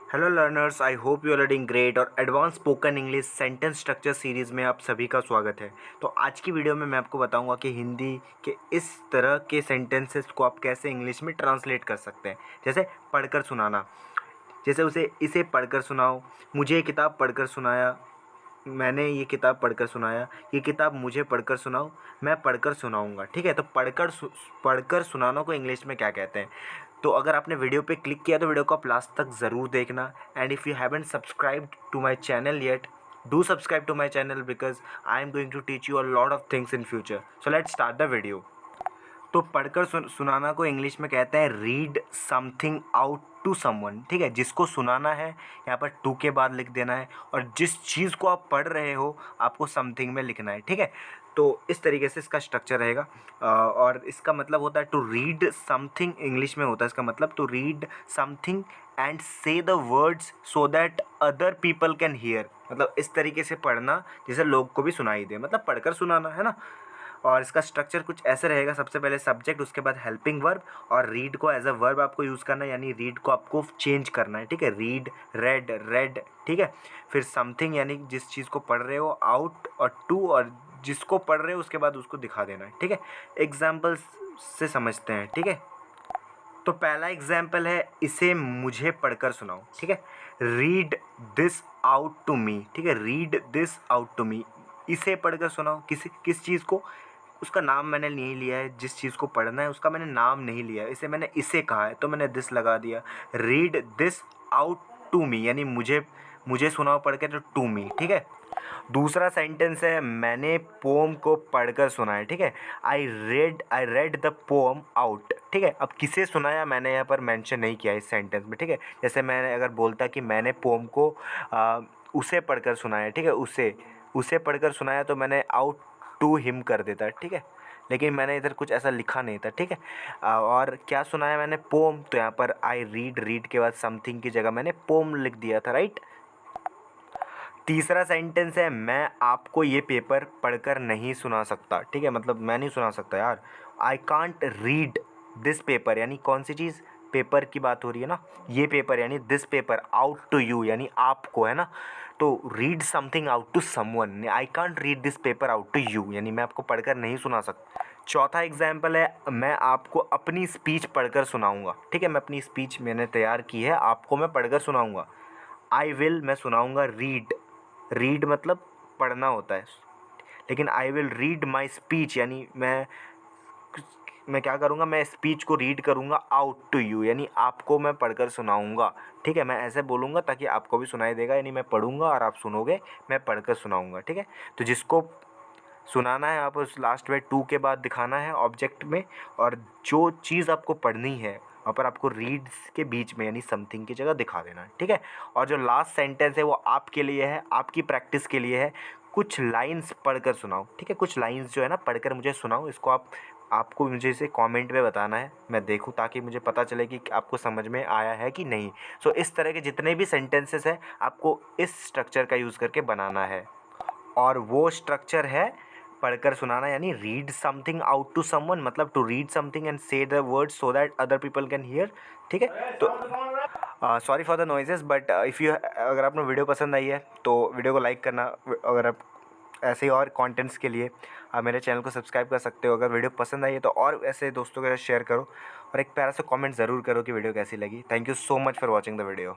Hello learners, I hope you are reading great. और advance spoken English sentence structure series में आप सभी का स्वागत है। तो आज की वीडियो में मैं आपको बताऊंगा कि हिंदी के इस तरह के सेंटेंसेस को आप कैसे इंग्लिश में ट्रांसलेट कर सकते हैं। जैसे पढ़कर सुनाना, जैसे इसे पढ़कर सुनाओ, मुझे ये किताब पढ़कर सुनाया, मैंने ये किताब पढ़कर सुनाया, ये किताब मुझे पढ़कर सुनाओ, मैं पढ़कर सुनाऊंगा। ठीक है, तो पढ़कर सुनाना को इंग्लिश में क्या कहते हैं। तो अगर आपने वीडियो पे क्लिक किया तो वीडियो को आप लास्ट तक ज़रूर देखना। And if you haven't subscribed to my channel yet, do subscribe to my channel because I am going to teach you a lot of things in future. So let's start the video. तो पढ़कर सुनाना को English में कहते हैं read something out to someone. ठीक है, जिसको सुनाना है यहाँ पर टू के बाद लिख देना है, और जिस चीज़ को आप पढ़ रहे हो आपको समथिंग में लिखना है। ठीक है, तो इस तरीके से इसका स्ट्रक्चर रहेगा। और इसका मतलब होता है टू रीड समथिंग, इंग्लिश में होता है इसका मतलब to read something and say the words so that other people can here. मतलब इस तरीके से पढ़ना जैसे लोग को भी सुनाई दे, मतलब पढ़कर सुनाना है ना। और इसका स्ट्रक्चर कुछ ऐसे रहेगा, सबसे पहले सब्जेक्ट, उसके बाद हेल्पिंग वर्ब, और रीड को एज अ वर्ब आपको यूज़ करना है, यानी रीड को आपको चेंज करना है। ठीक है, रीड, रेड, रेड। ठीक है, फिर समथिंग यानी जिस चीज़ को पढ़ रहे हो, आउट, और टू, और जिसको पढ़ रहे हो उसके बाद उसको दिखा देना है। ठीक है, एग्जाम्पल्स से समझते हैं। ठीक है, तो पहला एग्जाम्पल है, इसे मुझे पढ़कर सुनाओ। ठीक है, read this out to me. ठीक है, read this out to me, इसे पढ़कर सुनाओ। किस चीज़ को, उसका नाम मैंने नहीं लिया है, जिस चीज़ को पढ़ना है उसका मैंने नाम नहीं लिया है, इसे मैंने इसे कहा है तो मैंने दिस लगा दिया। Read this out to me यानी मुझे मुझे सुनाओ पढ़ के, तो टू मी। ठीक है, दूसरा सेंटेंस है, मैंने पोम को पढ़कर सुना है। ठीक है, I read the pome out. ठीक है, अब किसे सुनाया मैंने यहाँ पर मेंशन नहीं किया इस सेंटेंस में। ठीक है, जैसे मैंने अगर बोलता कि मैंने पोम को उसे पढ़कर सुनाया, ठीक है, उसे पढ़कर सुनाया, तो मैंने आउट टू हिम कर देता। ठीक है, लेकिन मैंने इधर कुछ ऐसा लिखा नहीं था। ठीक है, और क्या सुनाया मैंने, पोम, तो यहाँ पर आई रीड के बाद समथिंग की जगह मैंने पोम लिख दिया था। राइट। तीसरा सेंटेंस है, मैं आपको ये पेपर पढ़कर नहीं सुना सकता। ठीक है, मतलब मैं नहीं सुना सकता यार, आई कांट रीड दिस पेपर, यानी कौन सी चीज़, पेपर की बात हो रही है ना, ये पेपर यानी this paper out to you यानी आपको, है ना। तो read something out to someone, I can't read this paper out to you, यानी मैं आपको पढ़कर नहीं सुना सकता। चौथा एग्जाम्पल है, मैं आपको अपनी स्पीच पढ़कर सुनाऊंगा। ठीक है, मैं अपनी स्पीच मैंने तैयार की है, आपको मैं पढ़कर सुनाऊंगा। आई विल, मैं सुनाऊंगा, रीड, रीड मतलब पढ़ना होता है, लेकिन I will read my speech यानी मैं क्या करूँगा, मैं स्पीच को रीड करूँगा आउट टू यू, यानी आपको मैं पढ़कर सुनाऊँगा। ठीक है, मैं ऐसे बोलूँगा ताकि आपको भी सुनाई देगा, यानी मैं पढ़ूँगा और आप सुनोगे, मैं पढ़कर सुनाऊँगा। ठीक है, तो जिसको सुनाना है आप उस लास्ट में टू के बाद दिखाना है ऑब्जेक्ट में, और जो चीज़ आपको पढ़नी है वहाँ पर आपको रीड्स के बीच में यानी समथिंग की जगह दिखा देना है। ठीक है, और जो लास्ट सेंटेंस है वो आपके लिए है, आपकी प्रैक्टिस के लिए है, कुछ लाइंस पढ़कर सुनाओ। ठीक है, कुछ लाइंस जो है ना पढ़कर मुझे सुनाओ, इसको आपको मुझे इसे कमेंट में बताना है, मैं देखूं ताकि मुझे पता चले कि आपको समझ में आया है कि नहीं। सो इस तरह के जितने भी सेंटेंसेस हैं आपको इस स्ट्रक्चर का यूज़ करके बनाना है, और वो स्ट्रक्चर है पढ़कर सुनाना यानी read something out to someone, मतलब to read something and say the words so that other people can hear. ठीक है, तो sorry for the noises, but if you, अगर आपने वीडियो पसंद आई है तो वीडियो को लाइक करना। अगर आप ऐसे ही और कंटेंट्स के लिए आप मेरे चैनल को सब्सक्राइब कर सकते हो। अगर वीडियो पसंद आई है तो और ऐसे दोस्तों के साथ शेयर करो, और एक प्यारा सा कमेंट ज़रूर करो कि वीडियो कैसी लगी। Thank you so much for watching the video.